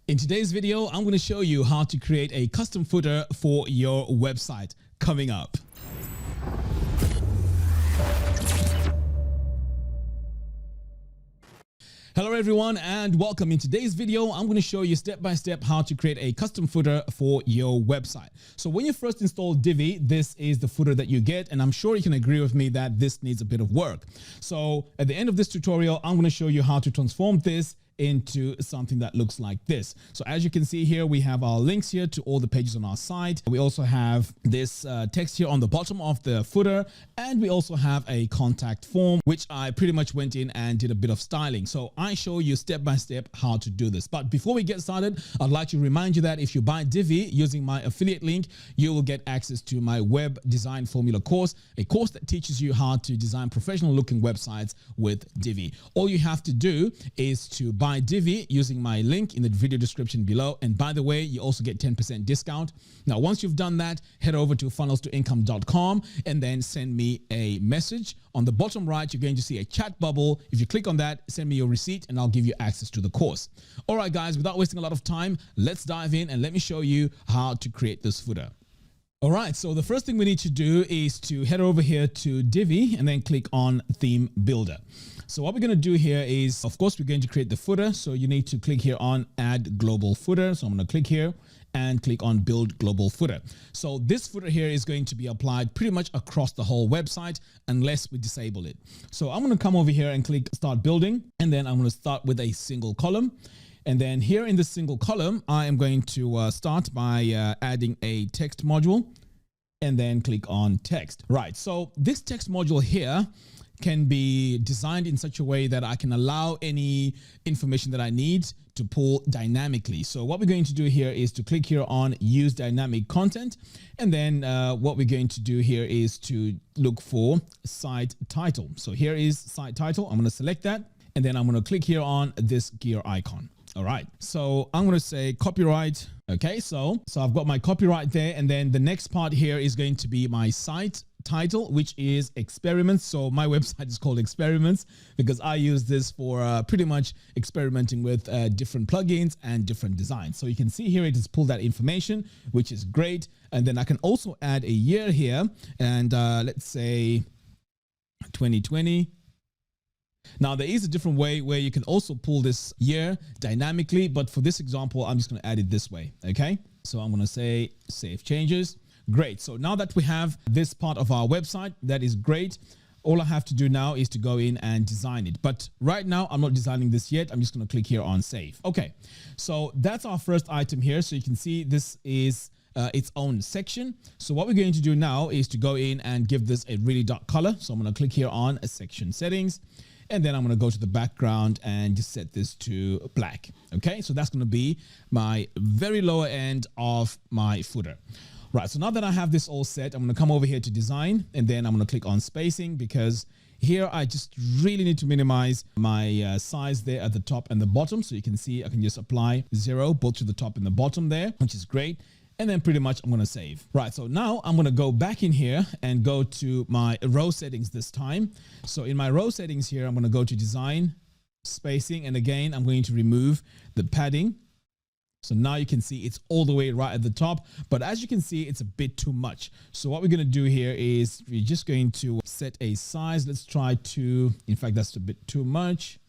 In today's video, I'm going to show you how to create a custom footer for your website. Coming up. Hello everyone and welcome. In today's video, I'm going to show you step by step how to create a custom footer for your website. So when you first install Divi, this is the footer that you get, and I'm sure you can agree with me that this needs a bit of work. So at the end of this tutorial, I'm going to show you how to transform this into something that looks like this. So as you can see here, we have our links here to all the pages on our site. We also have this text here on the bottom of the footer, and we also have a contact form, which I pretty much went in and did a bit of styling. So I show you step by step how to do this. But before we get started, I'd like to remind you that if you buy Divi using my affiliate link, you will get access to my web design formula course, a course that teaches you how to design professional looking websites with Divi. All you have to do is to buy Divi using my link in the video description below. And by the way, you also get 10% discount. Now, once you've done that, head over to funnelstoincome.com and then send me a message. On the bottom right, you're going to see a chat bubble. If you click on that, send me your receipt and I'll give you access to the course. All right, guys, without wasting a lot of time, let's dive in and let me show you how to create this footer. All right, so the first thing we need to do is to head over here to Divi and then click on Theme Builder. So what we're going to do here is, of course, we're going to create the footer. So you need to click here on Add Global Footer. So I'm going to click here and click on Build Global Footer. So this footer here is going to be applied pretty much across the whole website unless we disable it. So I'm going to come over here and click Start Building, and then I'm going to start with a single column. And then here in this single column, I am going to start by adding a text module and then click on text. Right. So this text module here can be designed in such a way that I can allow any information that I need to pull dynamically. So what we're going to do here is to click here on Use Dynamic Content. And then what we're going to do here is to look for site title. So here is site title. I'm going to select that. And then I'm going to click here on this gear icon. All right, so I'm going to say copyright. Okay, so I've got my copyright there. And then the next part here is going to be my site title, which is experiments. So my website is called Experiments because I use this for pretty much experimenting with different plugins and different designs. So you can see here it has pulled that information, which is great. And then I can also add a year here, and let's say 2020. Now, there is a different way where you can also pull this year dynamically, but for this example, I'm just going to add it this way. Okay, so I'm going to say Save Changes. Great. So now that we have this part of our website, that is great. All I have to do now is to go in and design it. But right now, I'm not designing this yet. I'm just going to click here on Save. Okay, so that's our first item here. So you can see this is its own section. So what we're going to do now is to go in and give this a really dark color. So I'm going to click here on Section Settings. And then I'm going to go to the background and just set this to black. Okay, so that's going to be my very lower end of my footer. Right, so now that I have this all set, I'm going to come over here to design, and then I'm going to click on spacing because here I just really need to minimize my size there at the top and the bottom. So you can see I can just apply 0 both to the top and the bottom there, which is great. And then pretty much I'm going to save. Right, so now I'm going to go back in here and go to my row settings this time. So in my row settings here, I'm going to go to design, spacing, and again, I'm going to remove the padding. So now you can see it's all the way right at the top, but as you can see, it's a bit too much. So what we're going to do here is we're just going to set a size. Let's try to, in fact, that's a bit too much.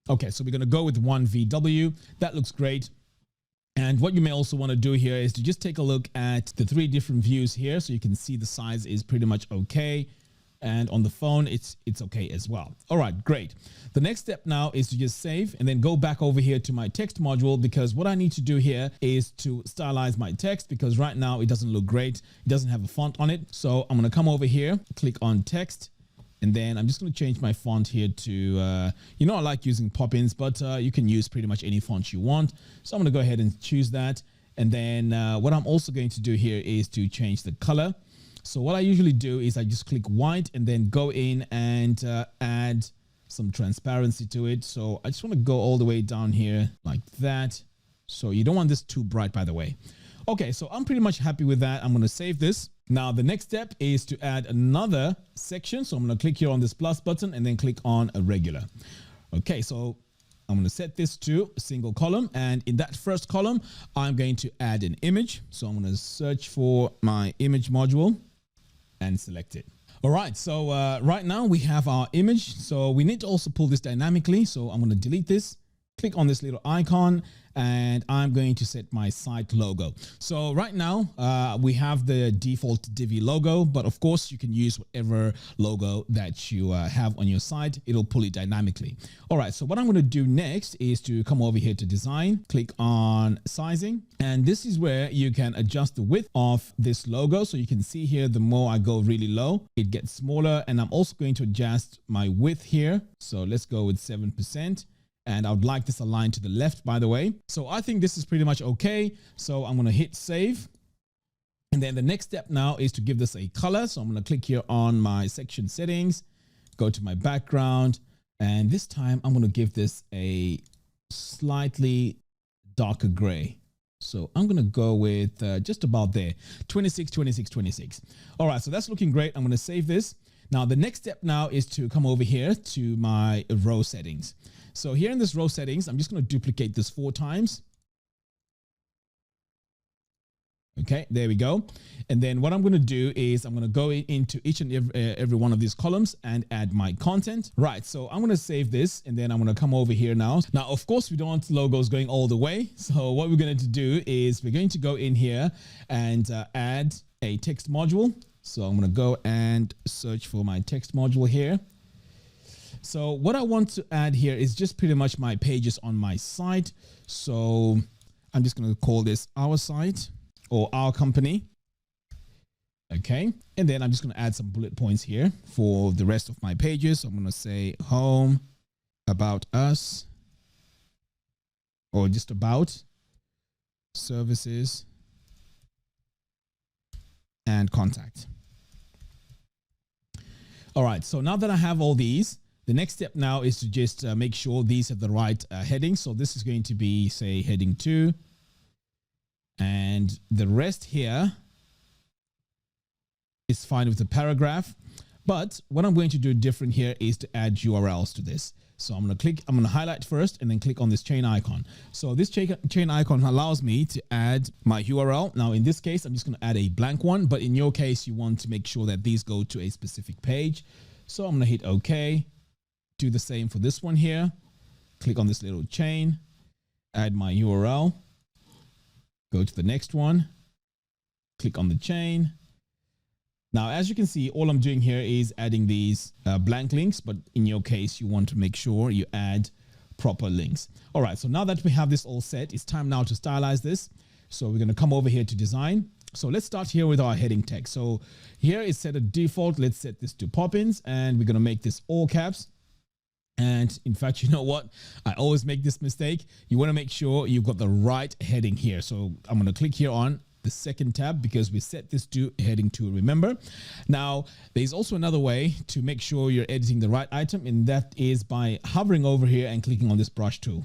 Okay, so we're going to go with 1 VW. That looks great. And what you may also want to do here is to just take a look at the 3 different views here. So you can see the size is pretty much okay. And on the phone, it's okay as well. All right, great. The next step now is to just save and then go back over here to my text module, because what I need to do here is to stylize my text because right now it doesn't look great. It doesn't have a font on it. So I'm going to come over here, click on text. And then I'm just going to change my font here to, you know, I like using pop-ins, but you can use pretty much any font you want. So I'm going to go ahead and choose that. And then what I'm also going to do here is to change the color. So what I usually do is I just click white and then go in and add some transparency to it. So I just want to go all the way down here like that. So you don't want this too bright, by the way. Okay, so I'm pretty much happy with that. I'm going to save this. Now, the next step is to add another section. So I'm going to click here on this plus button and then click on a regular. Okay, so I'm going to set this to a single column. And in that first column, I'm going to add an image. So I'm going to search for my image module and select it. All right, so right now we have our image. So we need to also pull this dynamically. So I'm going to delete this, click on this little icon, and I'm going to set my site logo. So right now we have the default Divi logo, but of course you can use whatever logo that you have on your site. It'll pull it dynamically. All right, so what I'm going to do next is to come over here to design, click on sizing, and this is where you can adjust the width of this logo. So you can see here, the more I go really low, it gets smaller, and I'm also going to adjust my width here. So let's go with 7%. And I would like this aligned to the left, by the way. So I think this is pretty much okay. So I'm going to hit save. And then the next step now is to give this a color. So I'm going to click here on my section settings, go to my background. And this time I'm going to give this a slightly darker gray. So I'm going to go with just about there, 26, 26, 26. All right, so that's looking great. I'm going to save this. Now, the next step now is to come over here to my row settings. So here in this row settings, I'm just going to duplicate this 4 times. Okay, there we go. And then what I'm going to do is I'm going to go into each and every one of these columns and add my content. Right, so I'm going to save this, and then I'm going to come over here now. Now, of course, we don't want logos going all the way. So what we're going to do is we're going to go in here and add a text module. So I'm going to go and search for my text module here. So what I want to add here is just pretty much my pages on my site. So I'm just going to call this our site or our company. Okay. And then I'm just going to add some bullet points here for the rest of my pages. So I'm going to say home, about us, or just about, services, and contact. All right. So now that I have all these, the next step now is to just make sure these have the right heading. So this is going to be, say, heading 2. And the rest here is fine with the paragraph. But what I'm going to do different here is to add URLs to this. So I'm going to highlight first and then click on this chain icon. So this chain icon allows me to add my URL. Now, in this case, I'm just going to add a blank one. But in your case, you want to make sure that these go to a specific page. So I'm going to hit OK. Do the same for this one here. Click on this little chain, add my URL, go to the next one, click on the chain. Now, as you can see, all I'm doing here is adding these blank links, but in your case, you want to make sure you add proper links. All right, so now that we have this all set, it's time now to stylize this. So we're going to come over here to design. So let's start here with our heading text. So here is set a default. Let's set this to pop-ins, and we're going to make this all caps. And in fact, you know what? I always make this mistake. You want to make sure you've got the right heading here. So I'm going to click here on the second tab because we set this to heading 2, remember? Now, there's also another way to make sure you're editing the right item, and that is by hovering over here and clicking on this brush tool.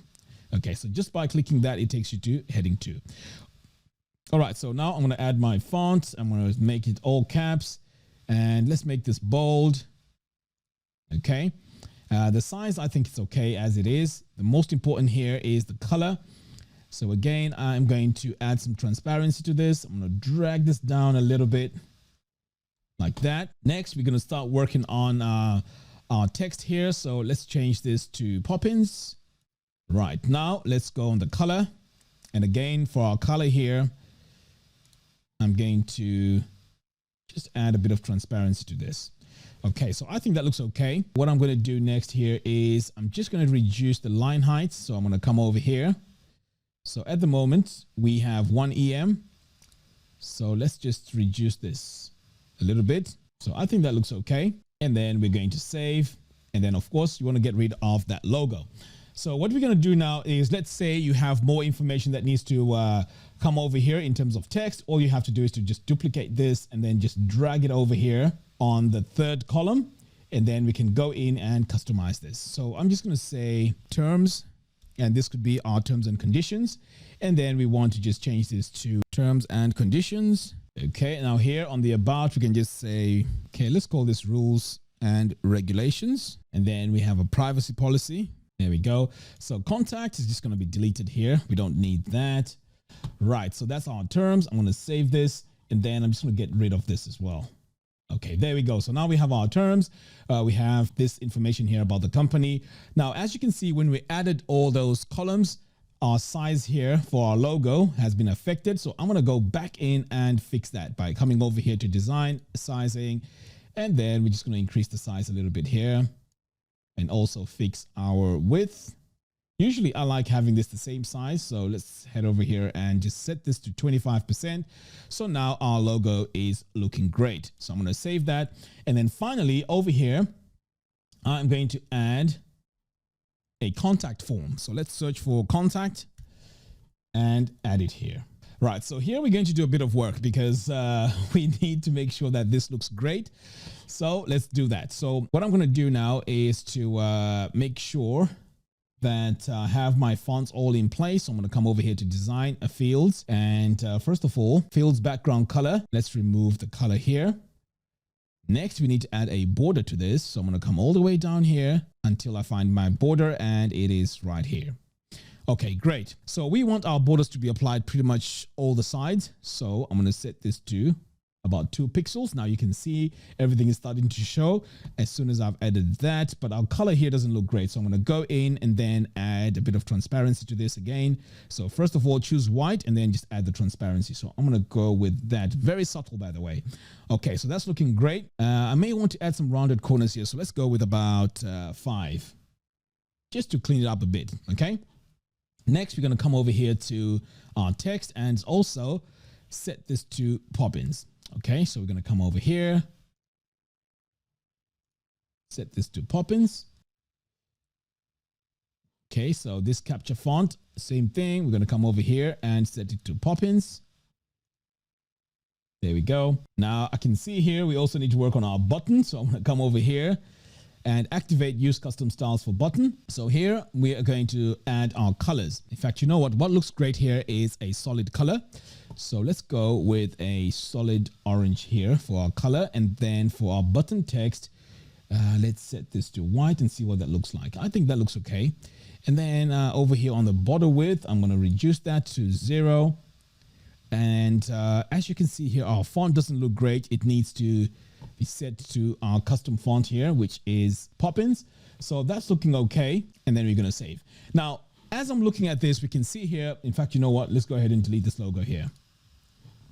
Okay, so just by clicking that, it takes you to heading 2. All right, so now I'm going to add my font. I'm going to make it all caps, and let's make this bold. Okay. The size, I think it's okay as it is. The most important here is the color. So again, I'm going to add some transparency to this. I'm going to drag this down a little bit like that. Next, we're going to start working on our text here. So let's change this to pop-ins. Right, now let's go on the color. And again, for our color here, I'm going to just add a bit of transparency to this. Okay, so I think that looks okay. What I'm going to do next here is I'm just going to reduce the line height. So I'm going to come over here. So at the moment we have 1 EM. So let's just reduce this a little bit. So I think that looks okay. And then we're going to save. And then of course you want to get rid of that logo. So what we're going to do now is, let's say you have more information that needs to come over here in terms of text. All you have to do is to just duplicate this and then just drag it over here on the third column, and then we can go in and customize this. So I'm just going to say terms, and this could be our terms and conditions. And then we want to just change this to terms and conditions. Okay, now here on the about, we can just say, okay, let's call this rules and regulations. And then we have a privacy policy. There we go. So contact is just going to be deleted here. We don't need that. Right. So that's our terms. I'm going to save this and then I'm just going to get rid of this as well. Okay, there we go. So now we have our terms. We have this information here about the company. Now, as you can see, when we added all those columns, our size here for our logo has been affected. So I'm going to go back in and fix that by coming over here to design, sizing, and then we're just going to increase the size a little bit here and also fix our width. Usually I like having this the same size. So let's head over here and just set this to 25%. So now our logo is looking great. So I'm going to save that. And then finally over here, I'm going to add a contact form. So let's search for contact and add it here. Right. So here we're going to do a bit of work because we need to make sure that this looks great. So let's do that. So what I'm going to do now is to make sure that I have my fonts all in place. So I'm going to come over here to design a fields. And first of all, fields background color. Let's remove the color here. Next, we need to add a border to this. So I'm going to come all the way down here until I find my border and it is right here. Okay, great. So we want our borders to be applied pretty much all the sides. So I'm going to set this to about 2 pixels. Now you can see everything is starting to show as soon as I've added that, but our color here doesn't look great. So I'm going to go in and then add a bit of transparency to this again. So first of all, choose white and then just add the transparency. So I'm going to go with that. Very subtle, by the way. Okay, so that's looking great. I may want to add some rounded corners here. So let's go with about 5 just to clean it up a bit. Okay. Next, we're going to come over here to our text and also set this to pop-ins. Okay, so we're going to come over here, set this to pop-ins. Okay, so this capture font, same thing. We're going to come over here and set it to pop-ins. There we go. Now I can see here, we also need to work on our button. So I'm going to come over here and activate use custom styles for button. So here we are going to add our colors. In fact, you know what looks great here is a solid color. So let's go with a solid orange here for our color. And then for our button text, let's set this to white and see what that looks like. I think that looks okay. And then over here on the border width, I'm going to reduce that to 0. And as you can see here, our font doesn't look great. It needs to be set to our custom font here, which is Poppins. So that's looking okay. And then we're going to save. Now, as I'm looking at this, we can see here, in fact, you know what? Let's go ahead and delete this logo here.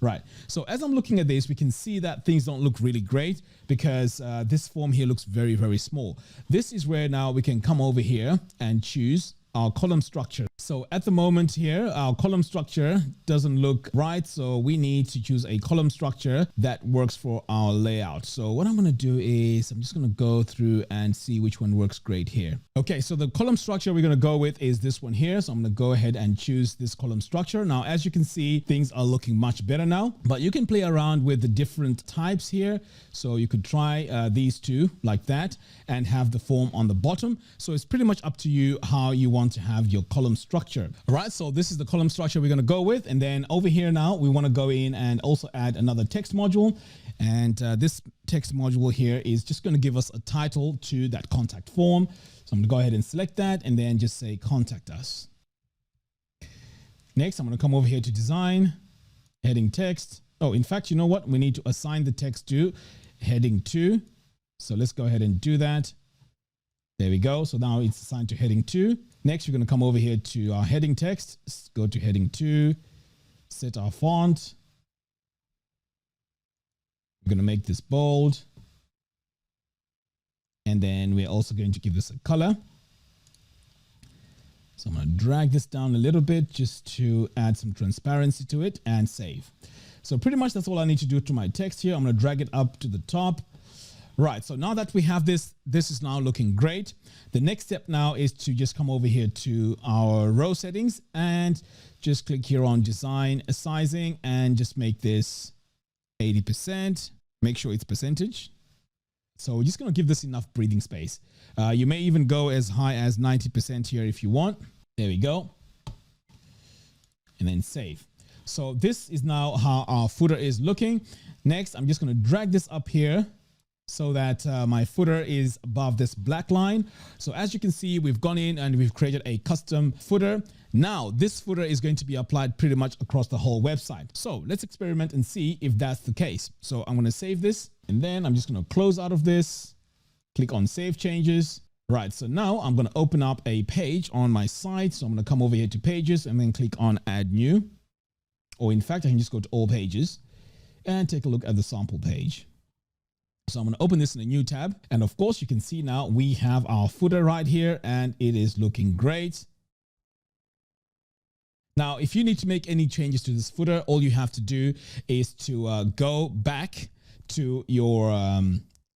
Right. So as I'm looking at this, we can see that things don't look really great because this form here looks very, very small. This is where now we can come over here and choose our column structure. So at the moment here, our column structure doesn't look right. So we need to choose a column structure that works for our layout. So what I'm going to do is I'm just going to go through and see which one works great here. Okay, so the column structure we're going to go with is this one here. So I'm going to go ahead and choose this column structure. Now, as you can see, things are looking much better now, but you can play around with the different types here. So you could try these two like that and have the form on the bottom. So it's pretty much up to you how you want to have your column structure. All right, so this is the column structure we're going to go with. And then over here now, we want to go in and also add another text module. And this text module here is just going to give us a title to that contact form. So I'm going to go ahead and select that and then just say contact us. Next, I'm going to come over here to design, heading text. Oh, in fact, you know what? We need to assign the text to heading 2. So let's go ahead and do that. There we go. So now it's assigned to heading 2. Next, we're going to come over here to our heading text. Let's go to heading 2, set our font. We're going to make this bold. And then we're also going to give this a color. So I'm going to drag this down a little bit just to add some transparency to it and save. So pretty much that's all I need to do to my text here. I'm going to drag it up to the top. Right. So now that we have this, this is now looking great. The next step now is to just come over here to our row settings and just click here on design sizing and just make this 80%. Make sure it's percentage. So we're just going to give this enough breathing space. You may even go as high as 90% here if you want. There we go. And then save. So this is now how our footer is looking. Next, I'm just going to drag this up here so that my footer is above this black line. So as you can see, we've gone in and we've created a custom footer. Now this footer is going to be applied pretty much across the whole website. So let's experiment and see if that's the case. So I'm going to save this and then I'm just going to close out of this, click on save changes. Right, so now I'm going to open up a page on my site. So I'm going to come over here to pages and then click on add new. Or in fact, I can just go to all pages and take a look at the sample page. So I'm going to open this in a new tab. And of course, you can see now we have our footer right here and it is looking great. Now, if you need to make any changes to this footer, all you have to do is to go back to your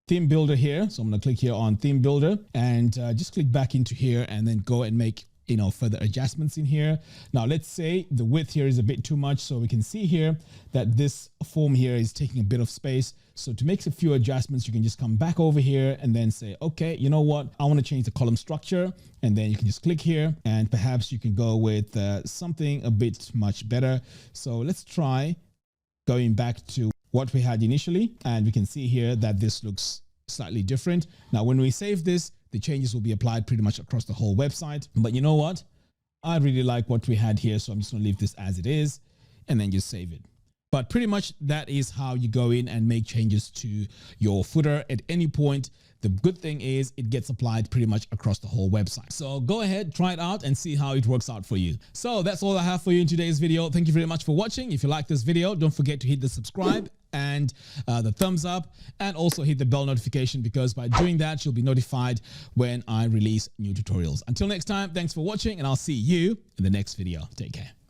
theme builder here. So I'm going to click here on theme builder and just click back into here and then go and make further adjustments in here. Now, let's say the width here is a bit too much. So we can see here that this form here is taking a bit of space. So to make a few adjustments, you can just come back over here and then say, okay, you know what? I want to change the column structure. And then you can just click here and perhaps you can go with something a bit much better. So let's try going back to what we had initially. And we can see here that this looks slightly different. Now, when we save this, the changes will be applied pretty much across the whole website. But you know what? I really like what we had here. So I'm just going to leave this as it is and then just save it. But pretty much that is how you go in and make changes to your footer at any point. The good thing is it gets applied pretty much across the whole website. So go ahead, try it out and see how it works out for you. So that's all I have for you in today's video. Thank you very much for watching. If you like this video, don't forget to hit the subscribe and the thumbs up and also hit the bell notification, because by doing that, you'll be notified when I release new tutorials. Until next time, thanks for watching and I'll see you in the next video. Take care.